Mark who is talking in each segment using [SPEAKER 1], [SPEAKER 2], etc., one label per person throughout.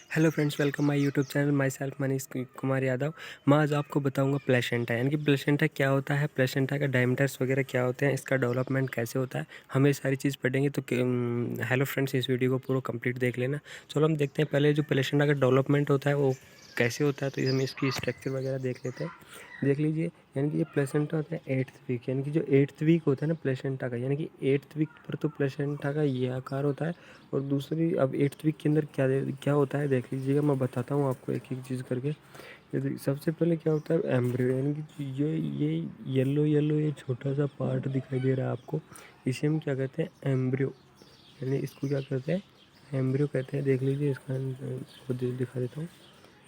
[SPEAKER 1] Hello friends, welcome my YouTube channel. My self Manish Kumar Yadav. मैं आज आपको बताऊंगा प्लेसेंटा यानी कि प्लेसेंटा क्या होता है, प्लेसेंटा का डायमीटर्स वगैरह क्या होते हैं, इसका डेवलपमेंट कैसे होता है, हम ये सारी चीज़ पढ़ेंगे। तो हेलो फ्रेंड्स, इस वीडियो को पूरा कंप्लीट देख लेना। चलो हम देखते हैं पहले जो प्लेसेंटा का डेवलपमेंट होता है वो कैसे होता है। तो हम इसकी स्ट्रक्चर वगैरह देख लेते हैं। देख लीजिए, यानी कि ये प्लेसेंटा होता है 8th वीक, यानी कि जो 8th वीक होता है ना प्लेसेंटा का, यानी कि 8th वीक पर तो प्लेसेंटा का ये आकार होता है। और दूसरी, अब 8th वीक के अंदर क्या क्या होता है देख लीजिएगा, मैं बताता हूँ आपको एक एक चीज़ करके। सबसे पहले क्या होता है, एम्ब्रियो, यानी कि ये येलो येलो ये छोटा सा पार्ट दिखाई दे रहा है आपको, इसे हम क्या कहते हैं, एम्ब्रियो। यानी इसको क्या कहते हैं, एम्ब्रियो कहते हैं। देख लीजिए, इसको दिखा देता हूँ।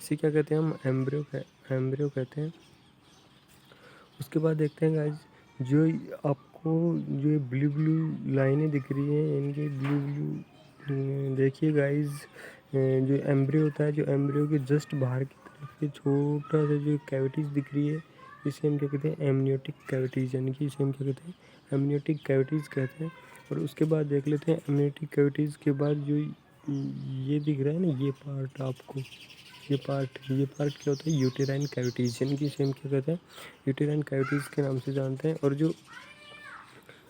[SPEAKER 1] इसे क्या कहते हैं हम, एम्ब्रियो कहते हैं। उसके बाद देखते हैं गाइज, जो आपको जो ब्लू ब्लू लाइनें दिख रही हैं, इनके ब्लू ब्लू देखिए गाइज, जो एम्ब्रियो होता है, जो एम्ब्रियो के जस्ट बाहर की तरफ ये छोटा सा जो कैविटीज़ दिख रही है, इसे हम क्या कहते हैं, एमनियोटिक कैविटीज़, यानी कि इसे हम क्या कहते हैं, एमनियोटिक कैविटीज़ कहते हैं। और उसके बाद देख लेते हैं, एमनियोटिक कैविटीज़ के बाद जो ये दिख रहा है ना, ये पार्ट आपको, ये पार्ट क्या होता है, यूटेराइन कैविटीज़, यानी कि इसे हम क्या कहते हैं, यूटेराइन कैविटीज़ के नाम से जानते हैं। और जो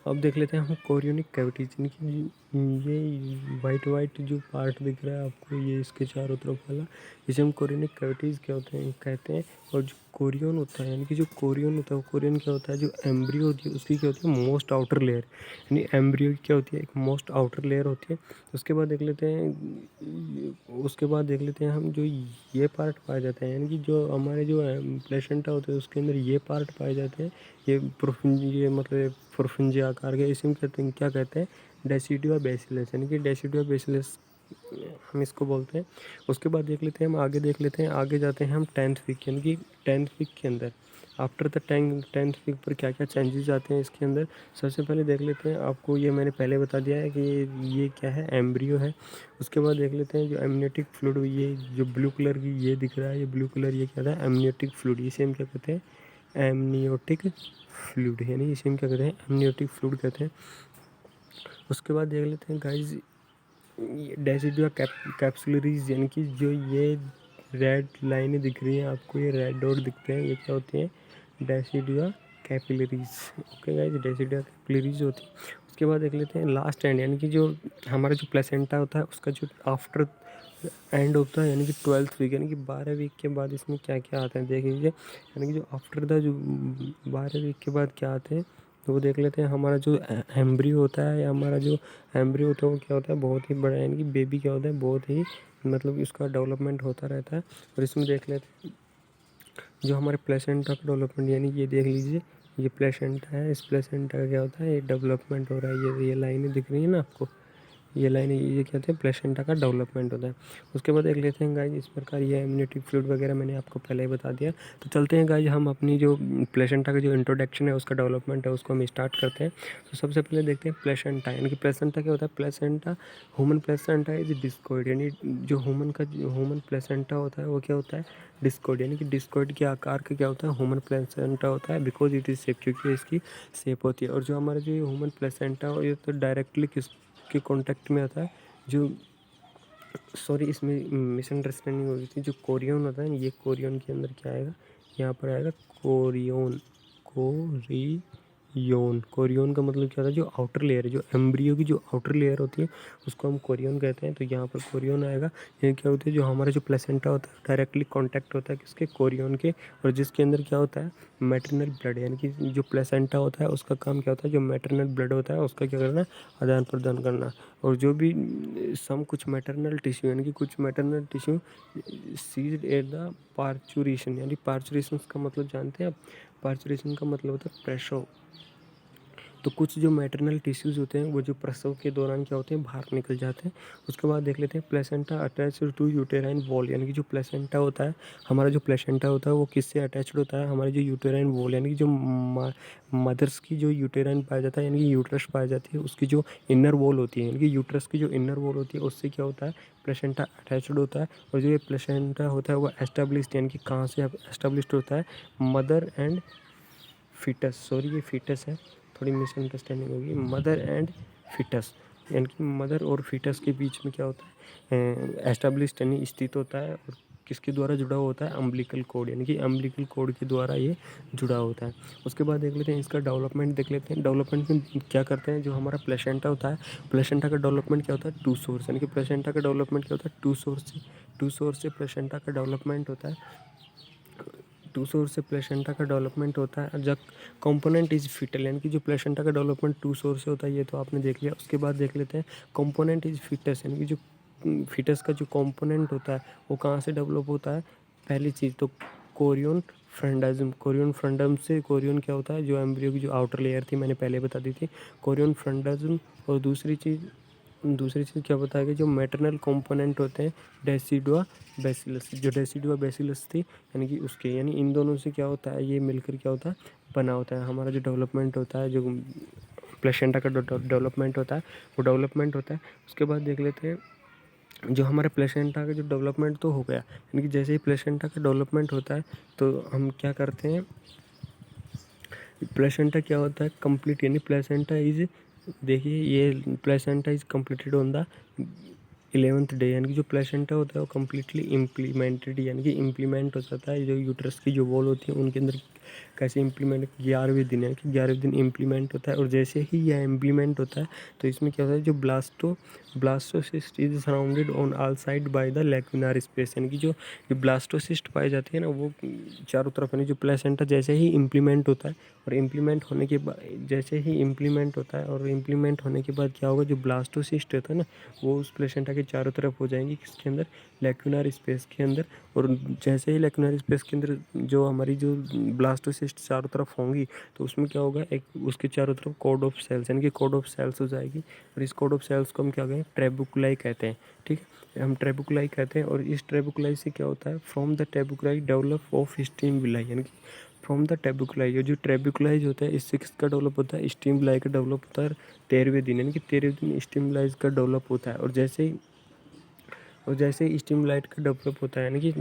[SPEAKER 1] अब देख लेते हैं हम कोरियोनिक कैविटीज़, यानी कि ये वाइट वाइट जो पार्ट दिख रहा है आपको, ये इसके चारों तरफ वाला, इसे हम कोरियोनिक कैविटीज़ क्या होते हैं कहते हैं। और जो कोरियन होता है, यानी कि जो कोरियन होता है, वो कोरियन क्या होता है, जो एम्ब्रियो होती है उसकी क्या होती है, मोस्ट आउटर लेयर, यानी एम्ब्रियो की क्या होती है, एक मोस्ट आउटर लेयर होती है। उसके बाद देख लेते हैं, हम जो ये पार्ट पाए जाते हैं, यानी कि जो हमारे जो प्लेसेंटा होते हैं उसके अंदर ये पार्ट पाए जाते हैं। ये मतलब प्रोफिंजी आकार के, इसे हम क्या कहते हैं, डेसिडुआ बेसिलस, यानी कि डेसिडुआ बेसिलस हम इसको बोलते हैं। उसके बाद देख लेते हैं, हम आगे देख लेते हैं, आगे जाते हैं हम 10th वीक, यानी कि 10th वीक के अंदर आफ्टर द 10th वीक पर क्या क्या चेंजेस आते हैं इसके अंदर। सबसे पहले देख लेते हैं, आपको ये मैंने पहले बता दिया है कि ये क्या है, एम्ब्रियो है। उसके बाद देख लेते हैं जो एमनियोटिक फ्लूइड, ये जो ब्लू कलर की ये दिख रहा है, ये ब्लू कलर ये क्या था, एमनियोटिक फ्लूइड, इसे हम क्या कहते हैं, एमनियोटिक फ्लूइड, यानी इसे हम क्या कहते हैं, एमनियोटिक फ्लूइड कहते हैं। उसके बाद देख लेते हैं गाइज, डेसिडुआ कैप्सुलरीज, यानी कि जो ये रेड लाइनें दिख रही हैं आपको, ये रेड डॉट दिखते हैं, ये क्या होती हैं, decidua capillaries. Okay guys, decidua capillaries होती है। उसके बाद देख लेते हैं लास्ट एंड, यानी कि जो हमारा जो प्लेसेंटा होता है उसका जो आफ्टर एंड होता है, यानी कि 12th वीक, यानी कि 12 वीक के बाद इसमें क्या क्या आता है देख लीजिए। यानी कि जो आफ्टर द जो 12 वीक के बाद क्या आते हैं, तो वो देख लेते हैं। हमारा जो एम्ब्रियो होता है, या हमारा जो एम्ब्रियो होता है वो क्या होता है, बहुत ही बड़ा, यानी कि बेबी क्या होता है, बहुत ही मतलब इसका डेवलपमेंट होता रहता है। और इसमें देख लेते हैं जो हमारे प्लेसेंटा का डेवलपमेंट, यानी कि ये देख लीजिए, ये प्लेसेंटा है, इस प्लेसेंटा का क्या होता है, ये डेवलपमेंट हो रहा है। ये लाइनें दिख रही है ना आपको, ये लाइन, ये क्या होता है, प्लेसेंटा का डेवलपमेंट होता है। उसके बाद देख लेते हैं गाइज, इस प्रकार ये इम्यूनिटी फ्लूइड वगैरह मैंने आपको पहले ही बता दिया। तो चलते हैं गाइज, हम अपनी जो प्लेसेंटा का जो इंट्रोडक्शन है, उसका डेवलपमेंट है, उसको हम स्टार्ट करते हैं। तो सबसे पहले देखते हैं प्लेसेंटा, यानी कि प्लेसेंटा क्या होता है, placenta, human placenta is discoid, यानी जो ह्यूमन प्लेसेंटा होता है वो क्या होता है, डिस्कॉइड, यानी कि डिस्कॉइड के आकार का क्या होता है, ह्यूमन प्लेसेंटा होता है, बिकॉज इट इज शेप, क्योंकि इसकी शेप होती है। और जो हमारा जो ह्यूमन प्लेसेंटा हो, ये तो डायरेक्टली के कांटेक्ट में आता है, जो सॉरी इसमें मिसअंडरस्टैंडिंग हो गई थी, जो कोरियन होता है, ये कोरियन के अंदर क्या आएगा, यहाँ पर आएगा कोरियन, कोरियन का मतलब क्या होता है, जो आउटर लेयर है, जो एम्ब्रियो की जो आउटर लेयर होती है उसको हम कोरियन कहते हैं। तो यहाँ पर कोरियन आएगा। ये क्या होती है, जो हमारा जो प्लेसेंटा होता है डायरेक्टली कांटेक्ट होता है किसके, कोरियन के। और जिसके अंदर क्या होता है, मैटरनल ब्लड, यानी कि जो प्लेसेंटा होता है उसका काम क्या होता है, जो मैटरनल ब्लड होता है उसका क्या करना, आदान प्रदान करना। और जो भी कुछ मैटरनल टिश्यू, यानी कि कुछ maternal tissue ceased at the parturition, यानी पार्चुरेशन का मतलब जानते हैं आप, पार्चुरेशन का मतलब होता है प्रसव। तो कुछ जो मैटरनल टिश्यूज़ होते हैं वो जो प्रसव के दौरान क्या होते हैं, बाहर निकल जाते हैं। उसके बाद देख लेते हैं placenta attached to uterine wall, यानी कि जो प्लेसेंटा होता है, हमारा जो प्लेसेंटा होता है वो किससे अटैच्ड होता है, हमारी जो यूटेराइन वॉल, यानी कि जो मदर्स की जो यूटेराइन पाया जाता है, यानी कि यूट्रस पाई जाती है, उसकी जो इनर वॉल होती है, यानी कि यूट्रस की जो इनर वॉल होती है उससे क्या होता है, प्लेसेंटा अटैच्ड होता है। और जो ये प्लेसेंटा होता है वो एस्टेब्लिश्ड, यानी कि कहाँ से एस्टेब्लिश्ड होता है, मदर एंड फीटस, सॉरी ये फीटस है, थोड़ी मिसअंडरस्टैंडिंग होगी, मदर एंड फीटस, यानी कि मदर और फीटस के बीच में क्या होता है, एस्टेब्लिश्ड यानी स्थित होता है, और किसके द्वारा जुड़ा होता है, अम्बिलिकल कॉर्ड, यानी कि अम्बिलिकल कॉर्ड के द्वारा ये जुड़ा होता है। उसके बाद देख लेते हैं इसका डेवलपमेंट देख लेते हैं। डेवलपमेंट में क्या करते हैं, जो हमारा प्लेसेंटा होता है, प्लेसेंटा का डेवलपमेंट क्या होता है, टू सोर्स, यानी कि प्लेसेंटा का डेवलपमेंट क्या होता है, टू सोर्स से प्लेसेंटा का डेवलपमेंट होता है। टू सोर्स से प्लेसेंटा का डेवलपमेंट होता है। जब कंपोनेंट इज फिटल, यानी कि जो प्लेसेंटा का डेवलपमेंट टू सोर्स से होता है, ये तो आपने देख लिया। उसके बाद देख लेते हैं कंपोनेंट इज फिटस, यानी कि जो फिटस का जो कंपोनेंट होता है वो कहाँ से डेवलप होता है। पहली चीज़ तो कोरियन फ्रंडाइज्म, कोरियन फ्रंडम से, कोरियन क्या होता है, जो एम्ब्रियो की जो आउटर लेयर थी मैंने पहले बता दी थी, कोरियन फ्रंडाइज्म। और दूसरी चीज़ क्या बताया गया, जो मैटरनल कंपोनेंट होते हैं डेसिडुआ बेसिलस, जो डेसिडुआ बेसिलस थी, यानी कि उसके, यानी इन दोनों से क्या होता है, ये मिलकर क्या होता है, बना होता है हमारा जो डेवलपमेंट होता है, जो प्लेसेंटा का डेवलपमेंट होता है वो डेवलपमेंट होता है। उसके बाद देख लेते हैं जो हमारे प्लेसेंटा का जो डेवलपमेंट तो हो गया, यानी कि जैसे ही प्लेसेंटा का डेवलपमेंट होता है तो हम क्या करते हैं, प्लेसेंटा क्या होता है, कंप्लीट, यानी प्लेसेंटा इज, देखिए ये placenta is completed on the 11th day, यानी कि जो प्लेसेंटा होता है वो कम्प्लीटली इम्प्लीमेंटेड, यानी कि इम्प्लीमेंट हो जाता है। जो यूट्रस की जो वॉल होती है उनके अंदर कैसे इम्प्लीमेंट, 11वें दिन, यानी कि 11वें दिन इम्प्लीमेंट होता है। और जैसे ही यह इम्प्लीमेंट होता है तो इसमें क्या होता है, जो blastocyst is surrounded on all side by the lacunar space, यानी कि जो ब्लास्टोसिस्ट पाई जाती है ना वो चारों तरफ, यानी जो प्लेसेंटा जैसे ही इम्प्लीमेंट होता है, और इम्प्लीमेंट होने के बाद, जैसे ही इम्प्लीमेंट होता है और इम्प्लीमेंट होने के बाद क्या होगा, जो ब्लास्टोसिस्ट होता है ना वो उस प्लेसेंटा के चारों तरफ हो जाएंगी, किसके अंदर, लैक्यूनार स्पेस के अंदर। और जैसे ही लैक्यूनार स्पेस के अंदर जो हमारी जो ब्लास्टोसिस्ट चारों तरफ होंगी तो उसमें क्या होगा, एक उसके चारों तरफ कोड ऑफ सेल्स, यानी कि कोड ऑफ सेल्स हो जाएगी। और इस कोड ऑफ सेल्स को हम क्या कहते हैं, ट्रेबुकुलाई कहते हैं, ठीक है, हम ट्रेबुकुलाई कहते हैं। और इस ट्रेबुकुलाई से क्या होता है, from the trabeculae develop of stem villi, यानी कि फ्रॉम द ट्रेबुकुलाई, जो ट्रेबुकुलाई होता है इससे किसका डेवलप होता है, स्टीम विलाई का डेवलप होता है 13वें दिन, यानी कि 13वें दिन स्टीम विलाई का डेवलप होता है। और जैसे ही स्टीम लाइट का डेवलप होता है, यानी कि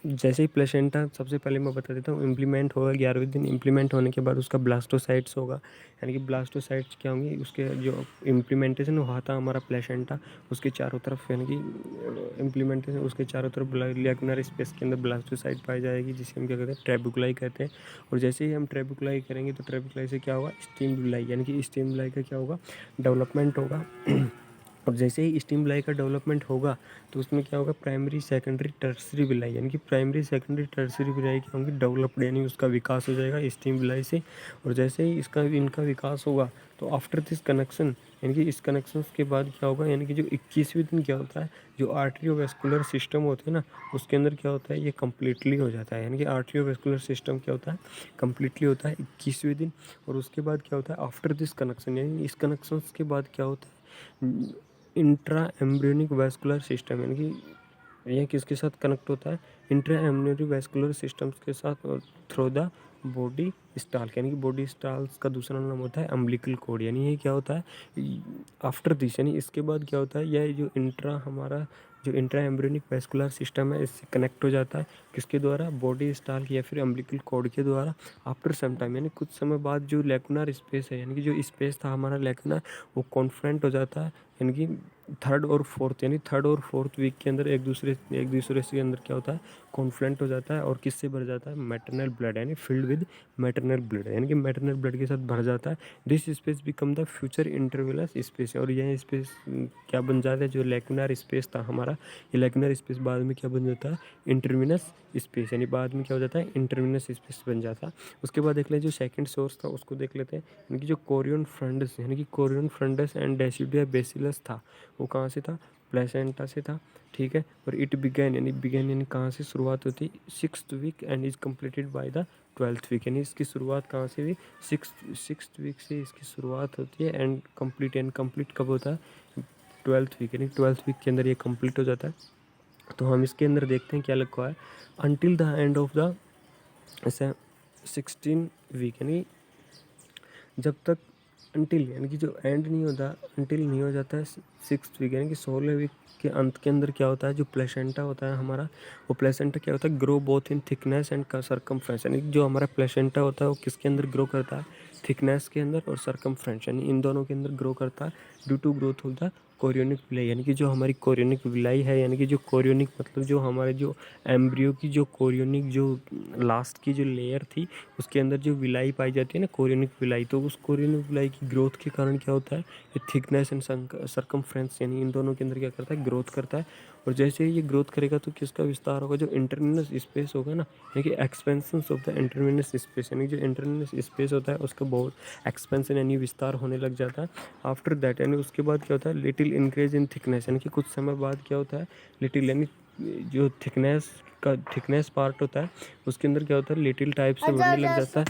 [SPEAKER 1] जैसे ही प्लेसेंटा, सबसे पहले मैं बता देता हूँ, इम्प्लीमेंट होगा 11वें दिन, इम्प्लीमेंट होने के बाद उसका ब्लास्टोसाइट्स होगा, यानी कि ब्लास्टोसाइट्स क्या होंगी, उसके जो इम्प्लीमेंटेशन हुआ था हमारा प्लेसेंटा उसके चारों तरफ, यानी कि इम्प्लीमेंटेशन उसके चारों तरफ लैक्यूनार स्पेस के अंदर ब्लास्टोसाइट पाई जाएगी, जिसे हम क्या कहते हैं, ट्रेबुकुलाई कहते हैं। और जैसे ही हम ट्रेबुकुलाई करेंगे तो ट्रेबुकुलाई से क्या होगा, स्टीम विलाई, यानी कि स्टीम विलाई का क्या होगा, डेवलपमेंट होगा। और जैसे ही स्टीम विलाई का डेवलपमेंट होगा तो उसमें क्या होगा, प्राइमरी सेकेंडरी टर्सरी विलाई, यानी कि प्राइमरी सेकेंडरी टर्सरी विलाई क्या होंगी, डेवलप्ड, यानी उसका विकास हो जाएगा स्टीम विलाई से। और जैसे ही इनका विकास होगा तो आफ्टर दिस कनेक्शन, यानी कि इस कनेक्शन के बाद क्या होगा, यानी कि जो 21वें दिन क्या होता है, जो आर्टरियोवैस्कुलर सिस्टम होते हैं ना उसके अंदर क्या होता है, ये कम्प्लीटली हो जाता है, यानी कि आर्टरियोवैस्कुलर सिस्टम क्या होता है, कम्प्लीटली होता है 21वें दिन। और उसके बाद क्या होता है, आफ्टर दिस कनेक्शन, यानी इस कनेक्शन के बाद क्या होता है, इंट्रा एम्ब्रियोनिक वैस्कुलर सिस्टम, यानी कि यह किसके साथ कनेक्ट होता है, इंट्रा एम्ब्रियोनिक वैस्कुलर सिस्टम्स के साथ, और थ्रू द बॉडी स्टाल, यानी कि बॉडी स्टाल्स का दूसरा नाम होता है अम्बिलिकल कॉर्ड। यानी ये क्या होता है, आफ्टर दिस, यानी इसके बाद क्या होता है, यह जो हमारा जो इंट्रा एम्ब्रियोनिक वैस्कुलर सिस्टम है इससे कनेक्ट हो जाता है, किसके द्वारा, बॉडी स्टाल या फिर अम्बिलिकल कॉर्ड के द्वारा। आफ्टर सम टाइम, यानी कुछ समय बाद जो लैक्यूनार स्पेस है, यानी कि जो स्पेस था हमारा लैक्यूनार, वो कॉन्फ्रेंट हो जाता है, यानी कि थर्ड और फोर्थ वीक के अंदर एक दूसरे के अंदर क्या होता है, कॉन्फ्रेंट हो जाता है। और किससे भर जाता है, मैटरनल ब्लड, यानी फिल्ड विद मैटरनल ब्लड, यानी कि मैटरनल ब्लड के साथ भर जाता है। This space become the future intervillous space, और यह स्पेस क्या बन जाता है, जो लैक्यूनार स्पेस था हमारा, ये लैक्यूनार स्पेस बाद में क्या बन जाता है, इंटरविनस स्पेस, यानी बाद में क्या हो जाता है, इंटरविनस स्पेस बन जाता है। उसके बाद देख लें जो सेकंड सोर्स था उसको देख लेते हैं, यानी कि जो कोरियन फ्रंडस, यानी कि कोरियन फ्रंडस एंड डेसिडुआ बेसिलस था, वो कहाँ से था, प्लेसेंटा से था, ठीक है। और इट बिगैन, यानी कहाँ से शुरुआत होती, 6th week and is completed by the 12th week, यानी इसकी शुरुआत कहाँ से हुई, 6th वीक से इसकी शुरुआत होती है, एंड कंप्लीट कब होता है, 12th वीक, यानी 12th वीक के अंदर ये कंप्लीट हो जाता है। तो हम इसके अंदर देखते हैं क्या लिखा हुआ है, until the end of the 16 week, यानी जब तक, अनटिल यानी कि जो एंड नहीं होता, अनटिल नहीं हो जाता है 6th वीक, यानी कि 16वें वीक के अंत के अंदर क्या होता है, जो प्लेसेंटा होता है हमारा, वो प्लेसेंटा क्या होता है, grow both in thickness and circumference, यानी कि जो हमारा प्लेसेंटा होता है वो किसके अंदर ग्रो करता है, थिकनेस के अंदर और सरकमफ्रेंस, यानी इन दोनों के अंदर ग्रो करता है, due to growth of the chorionic villi, यानी कि जो हमारी कोरियोनिक विलाई है, यानी कि जो कोरियोनिक मतलब जो हमारे जो एम्ब्रियो की जो कोरियोनिक जो लास्ट की जो लेयर थी उसके अंदर जो विलाई पाई जाती है ना, कोरियोनिक विलाई, तो उस कोरियोनिक विलाई की ग्रोथ के कारण क्या होता है, ये थिकनेस एंड सरकमफ्रेंस यानी इन दोनों के अंदर क्या करता है, ग्रोथ करता है। और जैसे ही ये ग्रोथ करेगा तो किसका विस्तार होगा, जो इंटरमिनस स्पेस होगा ना, यानी कि एक्सपेंशन ऑफ द इंटरमिनस स्पेस, यानी जो इंटरमिनस स्पेस होता है उसका बहुत एक्सपेंशन यानी विस्तार होने लग जाता है। आफ्टर दैट यानी उसके बाद क्या होता है, लिटिल इंक्रीज इन थिकनेस, यानी कि कुछ समय बाद क्या होता है, लिटिल यानी जो थिकनेस पार्ट होता है उसके अंदर क्या होता है, लिटिल टाइप से बढ़ने लग जाता है,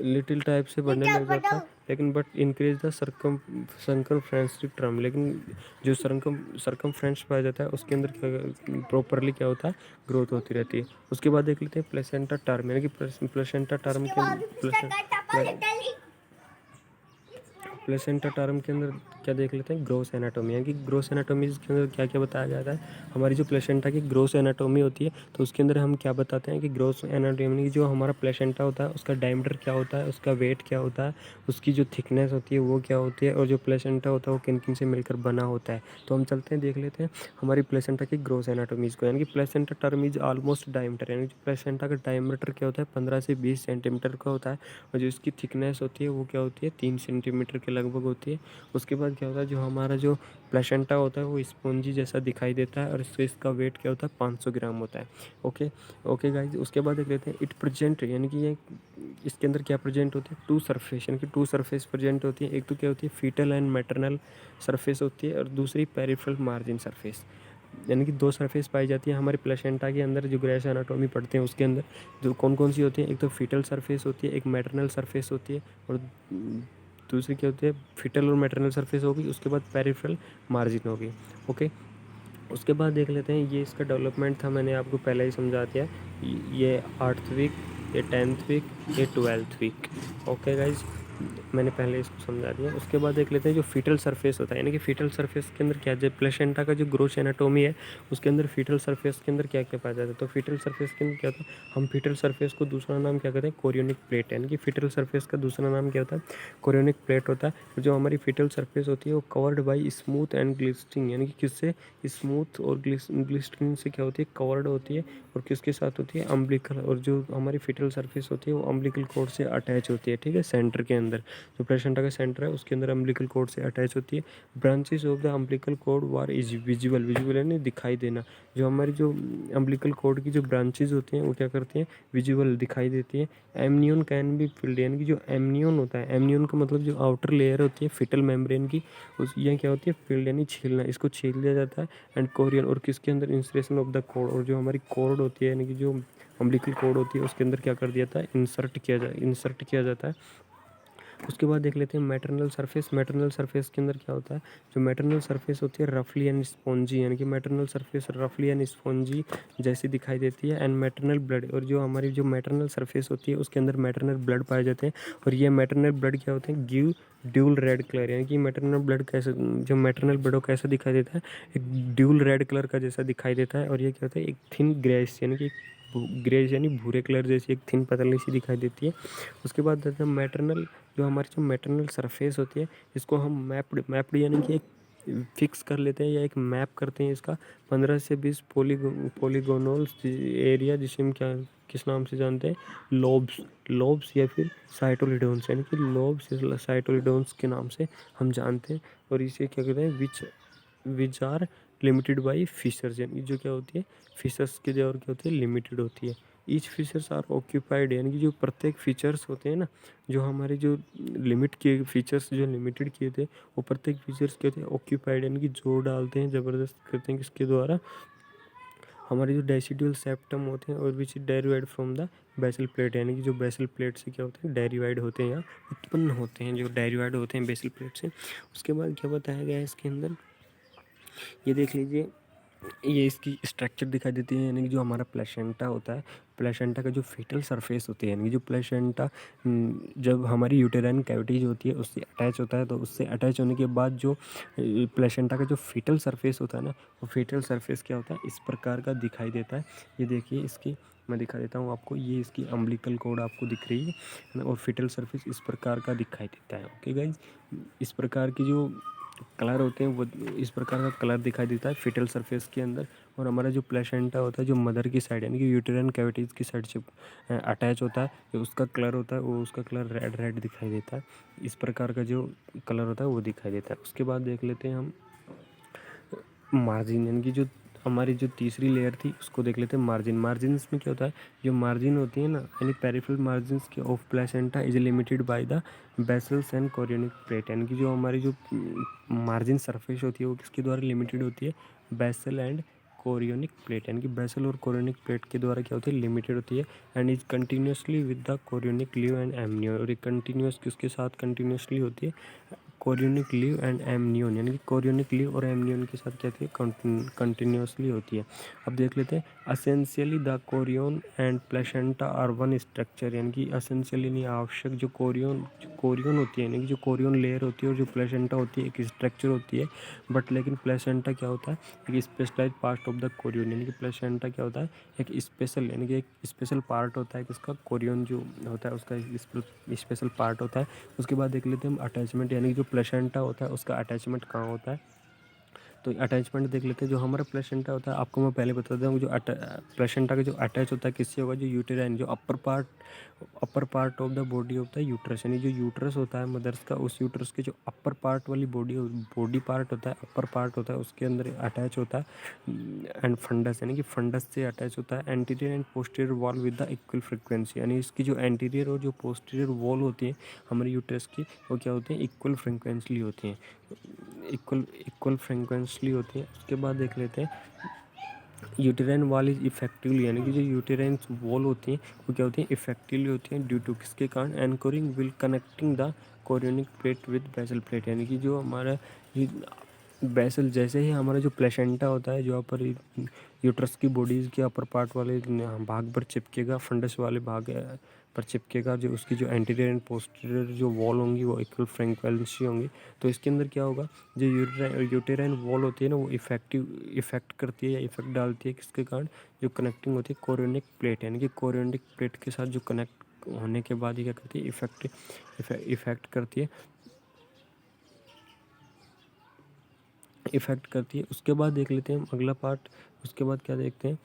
[SPEAKER 1] लिटिल टाइप से बढ़ने लग जाता है, लेकिन बट इंक्रीज द सरकमफ्रेंसिव टर्म, लेकिन जो सरकमफ्रेंस पाया जाता है उसके अंदर क्या प्रॉपरली क्या होता है, ग्रोथ होती रहती है। उसके बाद देख लेते हैं प्लेसेंटा टर्म, यानी कि प्लेसेंटा टर्म प्लेसेंटा टर्म के अंदर क्या देख लेते हैं, ग्रोस एनाटोमी, यानी कि ग्रोस एनाटोमी के अंदर क्या क्या बताया जाता है, हमारी जो प्लेसेंटा की ग्रोस एनाटोमी होती है तो उसके अंदर हम क्या बताते हैं कि ग्रोस एनाटोमी जो हमारा प्लेसेंटा होता है उसका डायमीटर क्या होता है, उसका वेट क्या होता है, उसकी जो थिकनेस होती है वो क्या होती है, और जो प्लेसेंटा होता है वो किन किन से मिलकर बना होता है। तो हम चलते हैं देख लेते हैं हमारी प्लेसेंटा की ग्रोस एनाटोमीज को, यानी कि placenta term is almost diameter, यानी कि प्लेसेंटा का डायमीटर क्या होता है, 15 से 20 सेंटीमीटर का होता है, और जो इसकी थिकनेस होती है वो क्या होती है, 3 सेंटीमीटर के लगभग होती है। उसके बाद क्या होता है, जो हमारा जो प्लेसेंटा होता है वो स्पॉन्जी जैसा दिखाई देता है, और इसका वेट क्या होता है, 500 ग्राम होता है। ओके ओके गाइज, उसके बाद देख लेते हैं इट प्रेजेंट, यानी कि ये इसके अंदर क्या प्रेजेंट होती है, टू सरफेस, यानी कि टू सरफेस प्रेजेंट होती है। एक तो क्या होती है, फीटल एंड मैटरनल सरफेस होती है, और दूसरी पेरिफेरल मार्जिन सरफेस, यानी कि 2 सरफेस पाई जाती है हमारे प्लेसेंटा के अंदर। जो ग्रेस एनाटोमी पढ़ते हैं उसके अंदर जो कौन कौन सी होती है, एक तो फीटल सरफेस होती है, एक मैटरनल सरफेस होती है, और दूसरी क्या होती है, फीटल और मैटरनल सरफेस होगी, उसके बाद पेरिफेरल मार्जिन होगी। ओके, उसके बाद देख लेते हैं, ये इसका डेवलपमेंट था, मैंने आपको पहले ही समझा दिया, ये 8th वीक, ये 10th वीक, ये 12th वीक। ओके गाइज, मैंने पहले इसको समझा दिया। उसके बाद देख लेते हैं जो फीटल सरफेस होता है, यानी कि फीटल सरफेस के अंदर क्या, जो प्लेसेंटा का जो ग्रोस एनाटोमी है उसके अंदर फीटल सरफेस के अंदर क्या क्या पाया जाता है, तो फीटल सरफेस के अंदर क्या होता है, हम फीटल सरफेस को दूसरा नाम क्या कहते हैं, कोरियोनिक प्लेट, यानी कि फीटल सरफेस का दूसरा नाम क्या होता है, कोरियोनिक प्लेट होता है। और जो हमारी फीटल सरफेस होती है वो कवर्ड बाई स्मूथ एंड ग्लिस्टिंग, यानी कि किससे, स्मूथ और ग्लिस्टिंग से क्या होती है, कवर्ड होती है, और किसके साथ होती है, अम्बिलिकल, और जो हमारी फीटल सरफेस होती है वो अम्बिलिकल कॉर्ड से अटैच होती है, ठीक है, सेंटर के अंदर, जो प्लेसेंटा का सेंटर है उसके अंदर अम्बिलिकल कॉर्ड से अटैच होती है। Branches of the umbilical cord were is visible, visible यानी दिखाई देना, जो हमारी जो अम्बिलिकल कॉर्ड की जो ब्रांचेस होती हैं वो क्या करती हैं, विजिबल दिखाई देती है। एमनियन कैन बी फिल्ड, यानी कि जो एमनियन होता है, एमनियन का मतलब जो आउटर लेयर होती है फिटल मेम्ब्रेन की, उस ये क्या होती है, फील्ड यानी छीलना, इसको छील दिया जाता है। एंड कोरियन, और किसके अंदर, इंसरेशन ऑफ द कॉर्ड, और जो हमारी कॉर्ड होती है यानी कि जो अम्बिलिकल कॉर्ड होती है उसके अंदर क्या कर दिया जाता है, इंसर्ट किया जाता है। उसके बाद देख लेते हैं मैटरनल सरफेस, मैटरनल सरफेस के अंदर क्या होता है, जो मैटरनल सरफेस होती है रफली एंड स्पॉन्जी, यानी कि मैटरनल सरफेस रफली एंड स्पॉन्जी जैसी दिखाई देती है। एंड मैटरनल ब्लड, और जो हमारी जो मैटरनल सरफेस होती है उसके अंदर मैटरनल ब्लड पाए जाते हैं, और ये मैटरनल ब्लड क्या होते हैं, गिव ड्यूल रेड कलर, यानी कि मैटरनल ब्लड कैसे, जो मैटरनल ब्लड कैसा दिखाई देता है, एक ड्यूल रेड कलर का जैसा दिखाई देता है। और ये क्या होता है, एक थिन ग्रेस, यानी कि ग्रेस यानी भूरे कलर जैसी एक थिन पतली सी दिखाई देती है। उसके बाद मैटरनल, जो हमारी जो मैटरनल सरफेस होती है इसको हम मैप्ड यानी कि एक फिक्स कर लेते हैं या एक मैप करते हैं इसका 15 से 20 पॉलीगोनल एरिया, जिसे हम क्या किस नाम से जानते हैं, लोब्स या फिर साइटोलिडोन्स, यानी कि लोब्स या साइटोलिडोन्स के नाम से हम जानते हैं। और इसे क्या कहते हैं, which are limited by fissures, यानी जो क्या होती है, फिशर्स के जो और क्या होती है, लिमिटेड होती है। ईच फीचर्स आर ऑक्यूपाइड, यानी कि जो प्रत्येक फीचर्स होते हैं ना, जो हमारे जो लिमिट किए फीचर्स जो लिमिटेड किए थे वो प्रत्येक फीचर्स क्या होते हैं, ऑक्यूपाइड, यानी कि जोर डालते हैं, ज़बरदस्त करते हैं किसके द्वारा, हमारे जो डेसिडुअल सेप्टम होते हैं, और विच डेरिवाइड फ्रॉम द बेसल प्लेट, यानी कि जो बेसल प्लेट से क्या होते हैं, डेरिवाइड होते हैं या उत्पन्न होते हैं, जो डेरिवाइड होते हैं बेसल प्लेट से। उसके बाद क्या बताया गया है इसके अंदर, ये देख लीजिए, ये इसकी स्ट्रक्चर दिखाई देती है, यानी कि जो हमारा प्लेसेंटा होता है, प्लेसेंटा का जो फीटल सरफेस होती है, यानी कि जो प्लेसेंटा जब हमारी यूटेराइन कैविटीज होती है उससे अटैच होता है, तो उससे अटैच होने के बाद जो प्लेसेंटा का जो फीटल सरफेस होता है ना, वो फीटल सरफेस क्या होता है, इस प्रकार का दिखाई देता है। ये देखिए इसकी मैं दिखा देता हूँ आपको, ये इसकी अम्बिलिकल कॉर्ड आपको दिख रही है ना, और फीटल सरफेस इस प्रकार का दिखाई देता है। ओके गाइज, इस प्रकार की जो कलर होते हैं वो इस प्रकार का कलर दिखाई देता है फीटल सरफेस के अंदर। और हमारा जो प्लेसेंटा होता है जो मदर की साइड यानी कि यूटेराइन कैविटीज़ की साइड से अटैच होता है, जो उसका कलर होता है वो उसका कलर रेड रेड दिखाई देता है। इस प्रकार का जो कलर होता है वो दिखाई देता है। उसके बाद देख लेते हैं हम मार्जिन, यानी कि जो हमारी जो तीसरी लेयर थी उसको देख लेते हैं मार्जिन। मार्जिन में क्या होता है, जो मार्जिन होती है ना यानी पेरिफेरल मार्जिन के of placenta is limited by the vessels and chorionic plate, यानी कि जो हमारी जो मार्जिन सरफेस होती है वो किसके द्वारा लिमिटेड होती है, बेसल एंड कोरियोनिक प्लेट, यानी कि बेसल और कोरियोनिक प्लेट के द्वारा क्या होती है, लिमिटेड होती है। And is continuously with the chorionic leave and amnion, और ये कंटिन्यूस किसके साथ कंटिन्यूसली होती है, कोरियोनिक लीव एंड एमनियोन, यानी कि कोरियोनिक लीव और एमनियोन के साथ क्या होती है, कंटिन्यूसली होती है। अब देख लेते हैं essentially the chorion and placenta are one structure, यानी कि असेंशियली नहीं आवश्यक जो कोरियोन होती है यानी कि जो कोरियोन लेयर होती है और जो प्लेसेंटा होती है एक स्ट्रक्चर होती है। बट लेकिन प्लेसेंटा क्या होता है, एक specialise part of the chorion, यानी कि प्लेसेंटा क्या होता है, एक स्पेशल यानी कि एक स्पेशल पार्ट होता है किसका, कोरियोन जो होता है उसका स्पेशल पार्ट होता है। उसके बाद देख लेते हैं हम अटैचमेंट, यानी कि जो प्लेसेंटा होता है उसका अटैचमेंट कहाँ होता है। तो अटैचमेंट देख लेते हैं। जो हमारा प्लेसेंटा होता है आपको मैं पहले बता दूँ, जो प्लेसेंटा का जो अटैच होता है किससे होगा, जो यूटेराइन जो upper part of the body होता है यूट्रस, यानी जो यूट्रस होता है मदर्स का, उस यूट्रस के जो अपर पार्ट वाली बॉडी पार्ट होता है, अपर पार्ट होता है उसके अंदर अटैच होता है। एंड फंडस, यानी कि फंडस से अटैच होता है। Anterior and posterior wall with the equal frequency, यानी इसकी जो एंटीरियर और जो पोस्टीरियर वॉल होती है हमारी यूट्रस की वो क्या होती है, इक्वल फ्रिक्वेंसली होती हैं, इक्वल फ्रिक्वेंसली होती है। उसके बाद देख लेते हैं यूटेराइन वॉल इज इफेक्टिवली, यानी कि जो यूटेराइन वॉल होती हैं वो क्या होती हैं, इफेक्टिवली होती हैं ड्यू टू किसके कारण, anchoring will connecting the chorionic plate with basal plate, यानी कि जो हमारा बेसल जैसे ही हमारा जो प्लेसेंटा होता है जो पर यूट्रस की बॉडीज़ के अपर पार्ट वाले भाग पर चिपकेगा, फंडस वाले भाग पर चिपकेगा, जो उसकी जो एंटीरियर एंड पोस्टीरियर जो वॉल होंगी वो इक्वल फ्रीक्वेंसी होंगी। तो इसके अंदर क्या होगा, जो यूटेराइन वॉल होती है ना वो इफेक्ट करती है या इफेक्ट डालती है किसके कारण, जो कनेक्टिंग होती है कोरियोनिक प्लेट, यानी कि कोरियोनिक प्लेट के साथ जो कनेक्ट होने के बाद ये क्या करती है, इफेक्ट करती है। उसके बाद देख लेते हैं हम अगला पार्ट। उसके बाद क्या देखते हैं,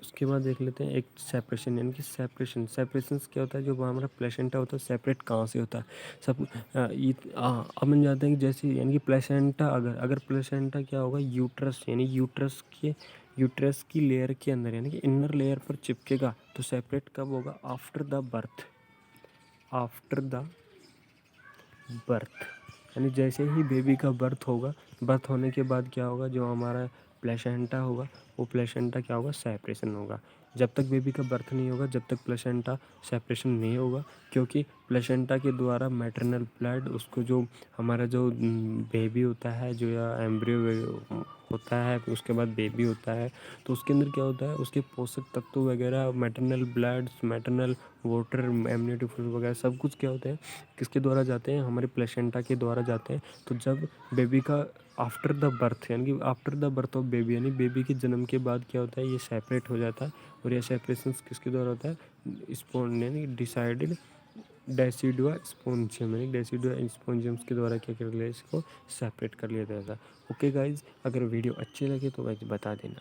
[SPEAKER 1] उसके बाद देख लेते हैं एक सेपरेशन, यानी कि सेपरेशन क्या होता है, जो हमारा प्लेसेंटा होता है सेपरेट कहाँ से होता है। सब अब हम जाते हैं कि जैसे यानी कि प्लेसेंटा अगर प्लेसेंटा क्या होगा, यूट्रस यानी यूट्रस की लेयर के अंदर यानी कि इनर लेयर पर चिपकेगा तो सेपरेट कब होगा, आफ्टर द बर्थ, यानी जैसे ही बेबी का बर्थ होगा, बर्थ होने के बाद क्या होगा, जो हमारा प्लेसेंटा होगा वो प्लेसेंटा क्या होगा, सेपरेशन होगा। जब तक बेबी का बर्थ नहीं होगा जब तक प्लेसेंटा सेपरेशन नहीं होगा, क्योंकि प्लेसेंटा के द्वारा मैटरनल ब्लड उसको जो हमारा जो बेबी होता है जो या एम्ब्रियो होता है उसके बाद बेबी होता है, तो उसके अंदर क्या होता है, उसके पोषक तत्व वगैरह maternal blood maternal water amniotic fluid वगैरह सब कुछ क्या होते हैं, किसके द्वारा जाते हैं, हमारे प्लेसेंटा के द्वारा जाते हैं। तो जब बेबी का आफ्टर द बर्थ यानी कि after the birth of baby यानी बेबी के जन्म के बाद क्या होता है, ये सेपरेट हो जाता है। और ये सेपरेशन किसके द्वारा होता है, स्पोन यानी डिसाइडेड डेसिडुआ स्पोंजियम, यानी डेसिडुआ स्पोंजियम्स के द्वारा क्या कर लिया, इसको सेपरेट कर लिया जाता है। ओके गाइज, अगर वीडियो अच्छी लगे तो गाइज बता देना।